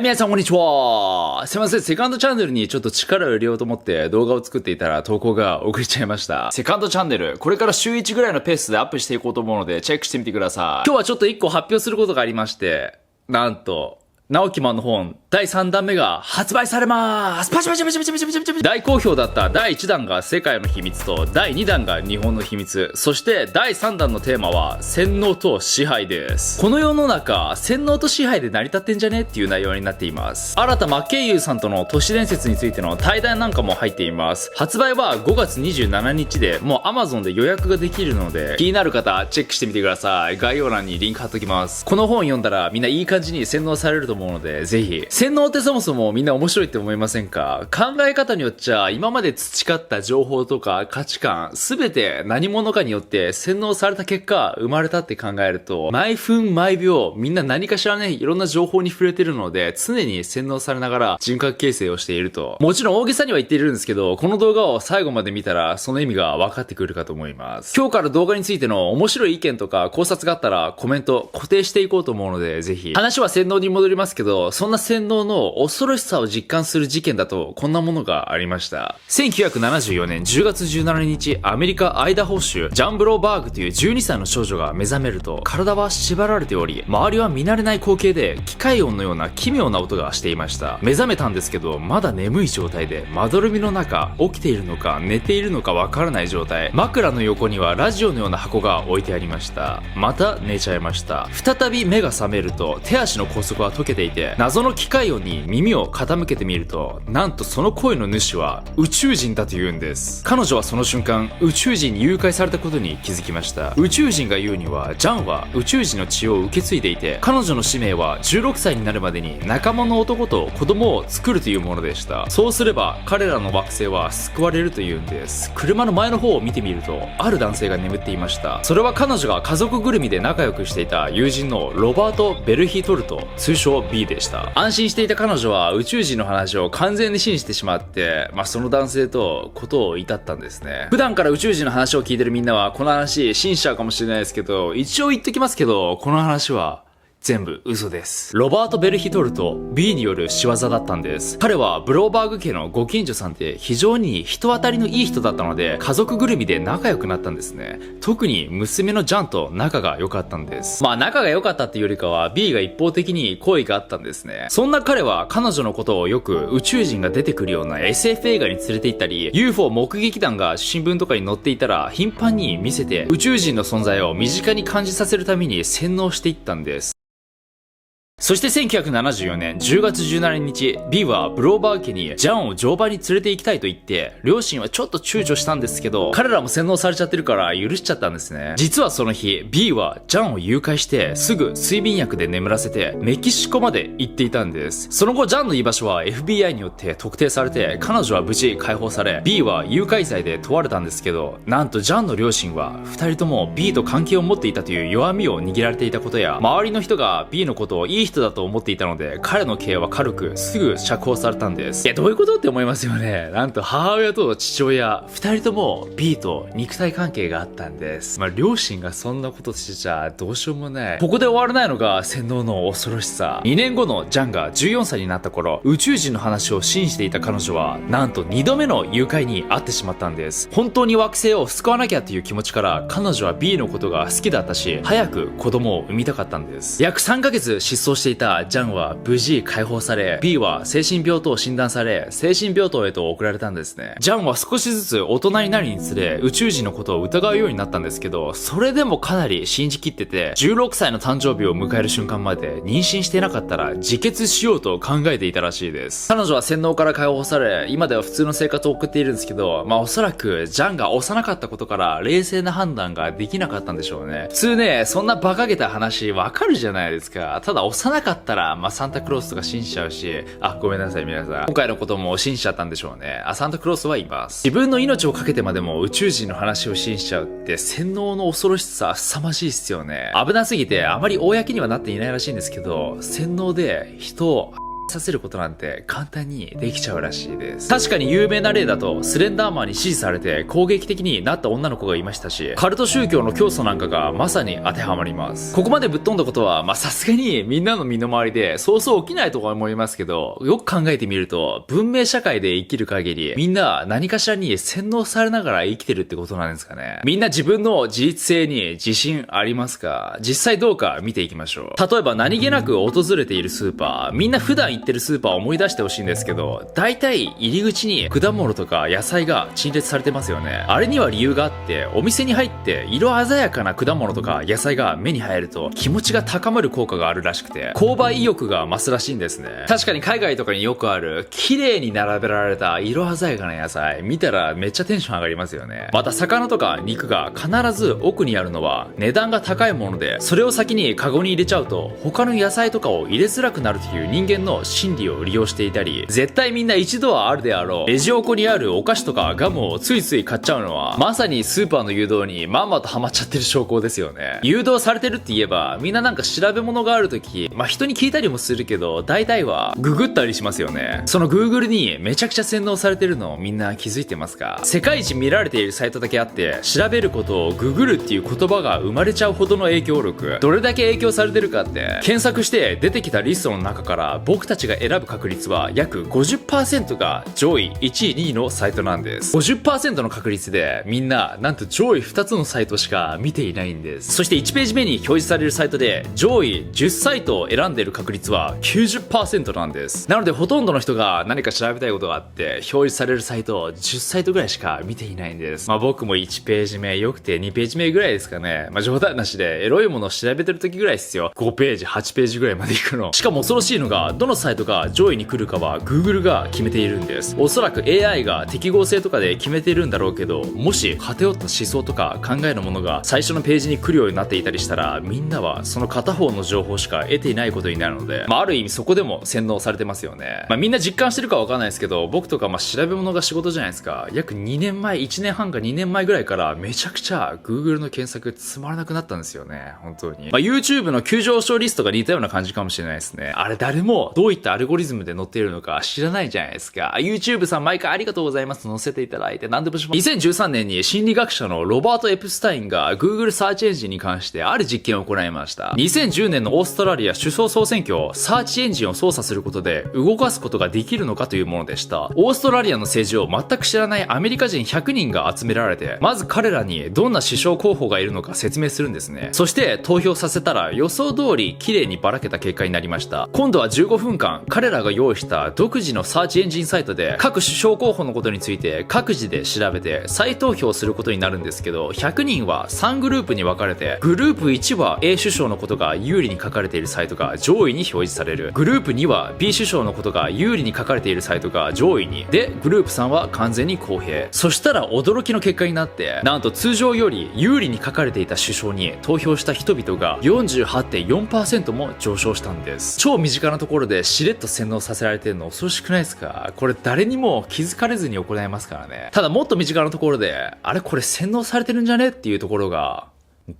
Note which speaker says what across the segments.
Speaker 1: 皆さんこんにちは。すいません、セカンドチャンネルにちょっと力を入れようと思って動画を作っていたら投稿が遅れちゃいました。セカンドチャンネル、これから週1ぐらいのペースでアップしていこうと思うのでチェックしてみてください。今日はちょっと1個発表することがありまして、なんと、直木マンの本第3弾目が発売されます。パチパチパチパチパチパチパチパチ。大好評だった第1弾が世界の秘密と第2弾が日本の秘密、そして第3弾のテーマは洗脳と支配です。この世の中、洗脳と支配で成り立ってんじゃねっていう内容になっています。新田真剣佑さんとの都市伝説についての対談なんかも入っています。発売は5月27日でもう Amazon で予約ができるので、気になる方チェックしてみてください。概要欄にリンク貼っときます。この本読んだらみんないい感じに洗脳されると思うので、ぜひ。洗脳ってそもそもみんな面白いって思いませんか？考え方によっちゃ今まで培った情報とか価値観すべて何者かによって洗脳された結果生まれたって考えると、毎分毎秒みんな何かしらね、いろんな情報に触れてるので、常に洗脳されながら人格形成をしていると。もちろん大げさには言っているんですけど、この動画を最後まで見たらその意味が分かってくるかと思います。今日から動画についての面白い意見とか考察があったらコメント固定していこうと思うので、ぜひ。話は洗脳に戻りますけど、そんな洗脳の恐ろしさを実感する事件だとこんなものがありました。1974年10月17日、アメリカアイダホ州ジャンブローバーグという12歳の少女が目覚めると、体は縛られており、周りは見慣れない光景で機械音のような奇妙な音がしていました。目覚めたんですけど、まだ眠い状態で、まどろみの中、起きているのか寝ているのかわからない状態。枕の横にはラジオのような箱が置いてありました。また寝ちゃいました。再び目が覚めると、手足の拘束は解けていて、謎の機械音に耳を傾けてみると、なんとその声の主は宇宙人だと言うんです。彼女はその瞬間、宇宙人に誘拐されたことに気づきました。宇宙人が言うには、ジャンは宇宙人の血を受け継いでいて、彼女の使命は16歳になるまでに仲間の男と子供を作るというものでした。そうすれば彼らの惑星は救われるというんです。車の前の方を見てみると、ある男性が眠っていました。それは彼女が家族ぐるみで仲良くしていた友人のロバート・ベルヒトルト、通称 B でした。安心していた彼女は宇宙人の話を完全に信じてしまって、その男性とことを至ったんですね。普段から宇宙人の話を聞いてるみんなはこの話信じちゃうかもしれないですけど、一応言っときますけど、この話は全部嘘です。ロバート・ベルヒトルト B による仕業だったんです。彼はブローバーグ家のご近所さんで非常に人当たりのいい人だったので、家族ぐるみで仲良くなったんですね。特に娘のジャンと仲が良かったんです。仲が良かったっていうよりかは B が一方的に好意があったんですね。そんな彼は彼女のことをよく宇宙人が出てくるような SF 映画に連れて行ったり、 UFO 目撃談が新聞とかに載っていたら頻繁に見せて、宇宙人の存在を身近に感じさせるために洗脳していったんです。そして1974年10月17日、B はブローバー家にジャンを乗馬に連れて行きたいと言って、両親はちょっと躊躇したんですけど、彼らも洗脳されちゃってるから許しちゃったんですね。実はその日、B はジャンを誘拐してすぐ睡眠薬で眠らせてメキシコまで行っていたんです。その後ジャンの居場所は FBI によって特定されて、彼女は無事解放され、 B は誘拐罪で問われたんですけど、なんとジャンの両親は2人とも B と関係を持っていたという弱みを握られていたことや、周りの人が B のことをいい人だと思っていたので、彼の刑は軽くすぐ釈放されたんです。いや、どういうことって思いますよね。なんと母親と父親2人とも B と肉体関係があったんです。両親がそんなことしてちゃどうしようもない。ここで終わらないのが洗脳の恐ろしさ。2年後のジャンが14歳になった頃、宇宙人の話を信じていた彼女はなんと2度目の誘拐に遭ってしまったんです。本当に惑星を救わなきゃっていう気持ちから、彼女は B のことが好きだったし、早く子供を産みたかったんです。約3ヶ月失踪していたジャンは無事解放され、 B は精神病と診断され、精神病棟へと送られたんですね。ジャンは少しずつ大人になるにつれ宇宙人のことを疑うようになったんですけど、それでもかなり信じきってて、16歳の誕生日を迎える瞬間まで妊娠してなかったら自決しようと考えていたらしいです。彼女は洗脳から解放され、今では普通の生活を送っているんですけど、おそらくジャンが幼かったことから冷静な判断ができなかったんでしょうね。普通ね、そんな馬鹿げた話わかるじゃないですか。ただ幼かったらサンタクロースとか信じちゃうし、ごめんなさい皆さん、今回のことも信じちゃったんでしょうね。サンタクロースはいます。自分の命をかけてまでも宇宙人の話を信じちゃうって洗脳の恐ろしさ凄まじいっすよね。危なすぎてあまり公にはなっていないらしいんですけど、洗脳で人をさせることなんて簡単にできちゃうらしいです。確かに有名な例だと、スレンダーマンに支持されて攻撃的になった女の子がいましたし、カルト宗教の教祖なんかがまさに当てはまります。ここまでぶっ飛んだことは、さすがにみんなの身の回りでそうそう起きないとは思いますけど、よく考えてみると、文明社会で生きる限り、みんな何かしらに洗脳されながら生きてるってことなんですかね。みんな自分の自律性に自信ありますか？実際どうか見ていきましょう。例えば何気なく訪れているスーパー、みんな普段行ってるスーパーを思い出してほしいんですけど、大体入り口に果物とか野菜が陳列されてますよね。あれには理由があって、お店に入って色鮮やかな果物とか野菜が目に入ると気持ちが高まる効果があるらしくて、購買意欲が増すらしいんですね。確かに海外とかによくある綺麗に並べられた色鮮やかな野菜見たらめっちゃテンション上がりますよね。また魚とか肉が必ず奥にあるのは値段が高いもので、それを先にカゴに入れちゃうと他の野菜とかを入れづらくなるという人間の心理を利用していたり、絶対みんな一度はあるであろうレジ横にあるお菓子とかガムをついつい買っちゃうのは、まさにスーパーの誘導にまんまとハマっちゃってる証拠ですよね。誘導されてるって言えば、みんななんか調べ物があるとき、人に聞いたりもするけど、大体はググったりしますよね。その Google にめちゃくちゃ洗脳されてるのをみんな気づいてますか？世界一見られているサイトだけあって、調べることをググるっていう言葉が生まれちゃうほどの影響力、どれだけ影響されてるかって、検索して出てきたリストの中から僕たちが選ぶ確率は約 50% が上位1位2位のサイトなんです。 50% の確率でみんななんと上位2つのサイトしか見ていないんです。そして1ページ目に表示されるサイトで上位10サイトを選んでいる確率は 90% なんです。なのでほとんどの人が何か調べたいことがあって表示されるサイトを10サイトぐらいしか見ていないんです。僕も1ページ目、よくて2ページ目ぐらいですかね。冗談なしでエロいものを調べてる時ぐらいですよ。5ページ8ページぐらいまで行くの。しかも恐ろしいのが、どのサイトが上位に来るかは Google が決めているんです。おそらく AI が適合性とかで決めているんだろうけど、もし偏った思想とか考えのものが最初のページに来るようになっていたりしたら、みんなはその片方の情報しか得ていないことになるので、ある意味そこでも洗脳されてますよね。みんな実感してるかわかんないですけど、僕とか調べ物が仕事じゃないですか。約2年前、1年半か2年前ぐらいからめちゃくちゃ Google の検索つまらなくなったんですよね。本当に。YouTube の急上昇リストが似たような感じかもしれないですね。あれ誰もどういったアルゴリズムで載っているのか知らないじゃないですか。YouTube さん毎回ありがとうございます。載せていただいて何でもします。2013年に心理学者のロバート・エプスタインが Google サーチエンジンに関してある実験を行いました。2010年のオーストラリア首相総選挙をサーチエンジンを操作することで動かすことができるのかというものでした。オーストラリアの政治を全く知らないアメリカ人100人が集められて、まず彼らにどんな首相候補がいるのか説明するんですね。そして投票させたら予想通り綺麗にばらけた結果になりました。今度は15分間彼らが用意した独自のサーチエンジンサイトで各首相候補のことについて各自で調べて再投票することになるんですけど、100人は3グループに分かれて、グループ1は A 首相のことが有利に書かれているサイトが上位に表示される。グループ2は B 首相のことが有利に書かれているサイトが上位に。で、グループ3は完全に公平。そしたら驚きの結果になって、なんと通常より有利に書かれていた首相に投票した人々が 48.4% も上昇したんです。超身近なところでしれっと洗脳させられてるの恐ろしくないですか？これ誰にも気づかれずに行いますからね。ただもっと身近なところで、あれこれ洗脳されてるんじゃねっていうところが、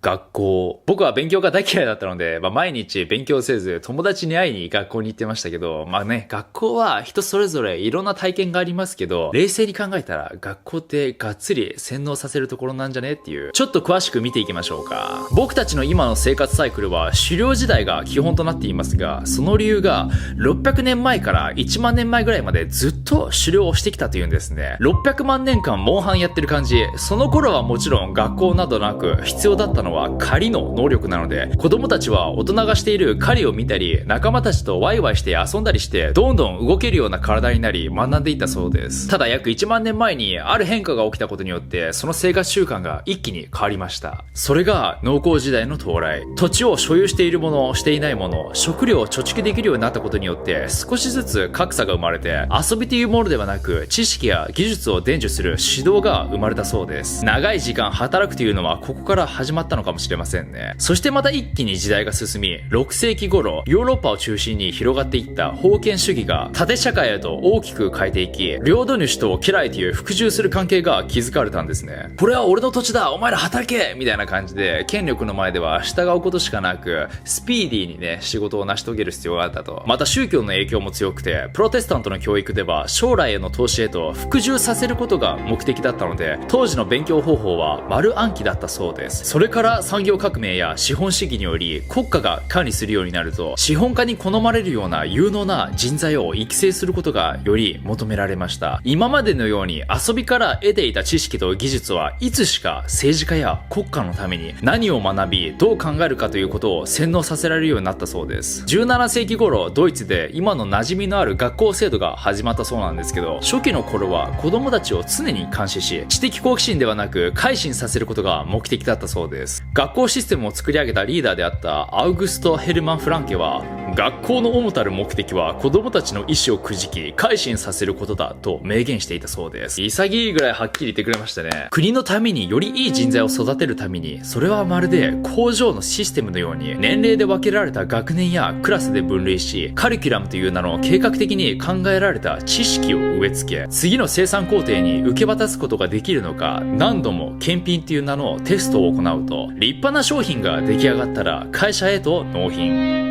Speaker 1: 学校。僕は勉強が大嫌いだったので、毎日勉強せず友達に会いに学校に行ってましたけど、学校は人それぞれいろんな体験がありますけど、冷静に考えたら学校ってがっつり洗脳させるところなんじゃねっていう、ちょっと詳しく見ていきましょうか。僕たちの今の生活サイクルは狩猟時代が基本となっていますが、その理由が600年前から1万年前ぐらいまでずっと狩猟をしてきたというんですね。600万年間モンハンやってる感じ。その頃はもちろん学校などなく必要だったのは狩りの能力なので、子供たちは大人がしている狩りを見たり、仲間たちとワイワイして遊んだりして、どんどん動けるような体になり学んでいったそうです。ただ約1万年前にある変化が起きたことによって、その生活習慣が一気に変わりました。それが農耕時代の到来。土地を所有しているもの、していないもの、食料を貯蓄できるようになったことによって、少しずつ格差が生まれて、遊びというものではなく知識や技術を伝授する指導が生まれたそうです。長い時間働くというのはここから始ままったのかもしれませんね。そしてまた一気に時代が進み、6世紀頃、ヨーロッパを中心に広がっていった封建主義が縦社会へと大きく変えていき、領土主と家来という服従する関係が築かれたんですね。これは俺の土地だ、お前ら働けみたいな感じで、権力の前では従うことしかなく、スピーディーにね、仕事を成し遂げる必要があったと。また宗教の影響も強くて、プロテスタントの教育では将来への投資へと服従させることが目的だったので、当時の勉強方法は丸暗記だったそうです。それから産業革命や資本主義により国家が管理するようになると、資本家に好まれるような有能な人材を育成することがより求められました。今までのように遊びから得ていた知識と技術はいつしか政治家や国家のために何を学びどう考えるかということを洗脳させられるようになったそうです。17世紀頃ドイツで今の馴染みのある学校制度が始まったそうなんですけど、初期の頃は子供たちを常に監視し、知的好奇心ではなく改心させることが目的だったそうです。学校システムを作り上げたリーダーであったアウグスト・ヘルマン・フランケは、学校の主たる目的は子供たちの意思をくじき改心させることだと明言していたそうです。潔いぐらいはっきり言ってくれましたね。国のためによりいい人材を育てるために、それはまるで工場のシステムのように年齢で分けられた学年やクラスで分類し、カリキュラムという名の計画的に考えられた知識を植え付け、次の生産工程に受け渡すことができるのか、何度も検品という名のテストを行うと、立派な商品が出来上がったら会社へと納品。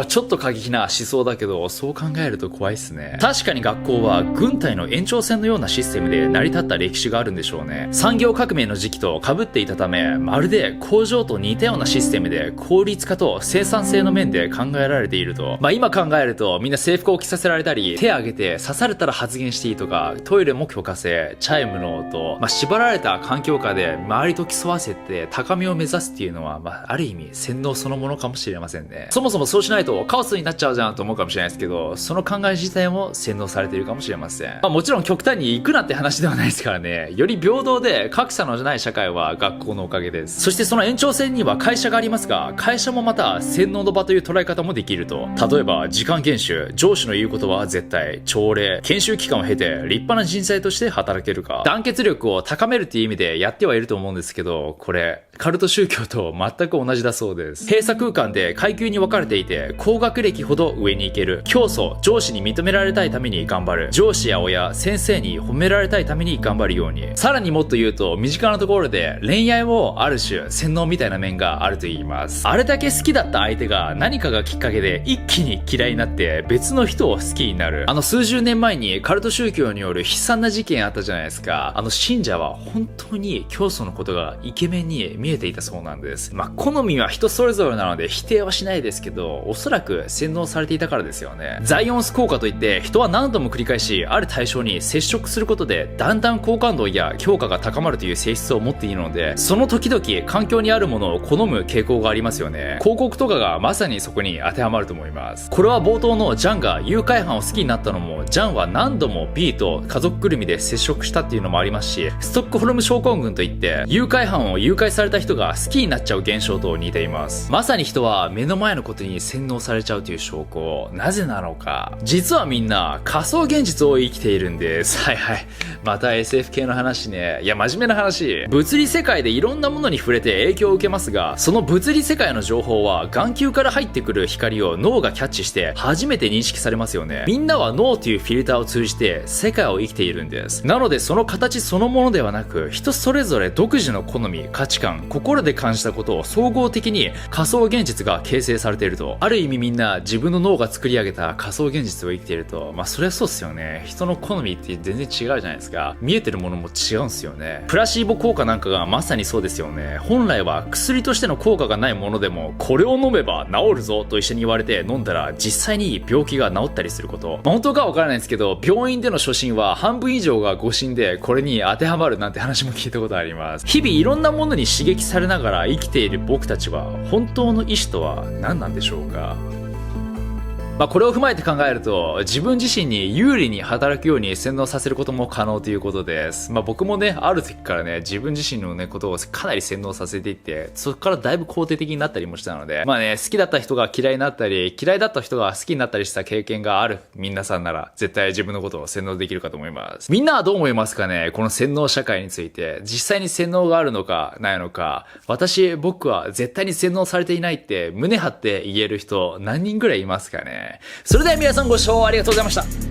Speaker 1: ちょっと過激な思想だけど、そう考えると怖いっすね。確かに学校は軍隊の延長線のようなシステムで成り立った歴史があるんでしょうね。産業革命の時期と被っていたため、まるで工場と似たようなシステムで効率化と生産性の面で考えられていると。今考えるとみんな制服を着させられたり、手を挙げて刺されたら発言していいとか、トイレも許可制、チャイムの音、縛られた環境下で周りと競わせて高みを目指すっていうのは、ある意味洗脳そのものかもしれませんね。そもそもそうしないとカオスになっちゃうじゃんと思うかもしれないですけど、その考え自体も洗脳されているかもしれません。もちろん極端に行くなって話ではないですからね。より平等で格差のない社会は学校のおかげです。そしてその延長線には会社がありますが、会社もまた洗脳の場という捉え方もできると。例えば時間厳守、上司の言うことは絶対、朝礼、研修期間を経て立派な人材として働けるか、団結力を高めるっていう意味でやってはいると思うんですけど、これカルト宗教と全く同じだそうです。閉鎖空間で階級に分かれていて、高学歴ほど上に行ける。競争、上司に認められたいために頑張る。上司や親、先生に褒められたいために頑張るように。さらにもっと言うと、身近なところで恋愛もある種洗脳みたいな面があると言います。あれだけ好きだった相手が何かがきっかけで一気に嫌いになって別の人を好きになる。数十年前にカルト宗教による悲惨な事件あったじゃないですか。信者は本当に教祖のことがイケメンに見えていたそうなんです。好みは人それぞれなので否定はしないですけど、おそらく洗脳されていたからですよね。ザイオンス効果といって、人は何度も繰り返しある対象に接触することでだんだん好感度や評価が高まるという性質を持っているので、その時々環境にあるものを好む傾向がありますよね。広告とかがまさにそこに当てはまると思います。これは冒頭のジャンが誘拐犯を好きになったのも、ジャンは何度も B と家族ぐるみで接触したっていうのもありますし、ストックホルム症候群といって誘拐犯を誘拐された人が好きになっちゃう現象と似ています。まさに人は目の前のことに洗脳されちゃうという証拠。なぜなのか。実はみんな仮想現実を生きているんです。はいはい。また SF 系の話ね。いや、真面目な話。物理世界でいろんなものに触れて影響を受けますが、その物理世界の情報は眼球から入ってくる光を脳がキャッチして初めて認識されますよね。みんなは脳というフィルターを通じて世界を生きているんです。なのでその形そのものではなく、人それぞれ独自の好み、価値観、心で感じたことを総合的に仮想現実が形成されていると。ある意味みんな自分の脳が作り上げた仮想現実を生きていると。そりゃそうっすよね。人の好みって全然違うじゃないですか。見えてるものも違うんすよね。プラシーボ効果なんかがまさにそうですよね。本来は薬としての効果がないものでも、これを飲めば治るぞと一緒に言われて飲んだら実際に病気が治ったりすること。本当かわからないんですけど、病院での初診は半分以上が誤診で、これに当てはまるなんて話も聞いたことあります。日々いろんなものに刺激されながら生きている僕たちは、本当の意志とは何なんでしょうか。まあこれを踏まえて考えると、自分自身に有利に働くように洗脳させることも可能ということです。まあ僕もね、ある時からね、自分自身のね、ことをかなり洗脳させていって、そこからだいぶ肯定的になったりもしたので、まあね、好きだった人が嫌いになったり、嫌いだった人が好きになったりした経験がある皆さんなら、絶対自分のことを洗脳できるかと思います。みんなはどう思いますかね、この洗脳社会について。実際に洗脳があるのか、ないのか。僕は絶対に洗脳されていないって胸張って言える人何人ぐらいいますかね。それでは皆さんご視聴ありがとうございました。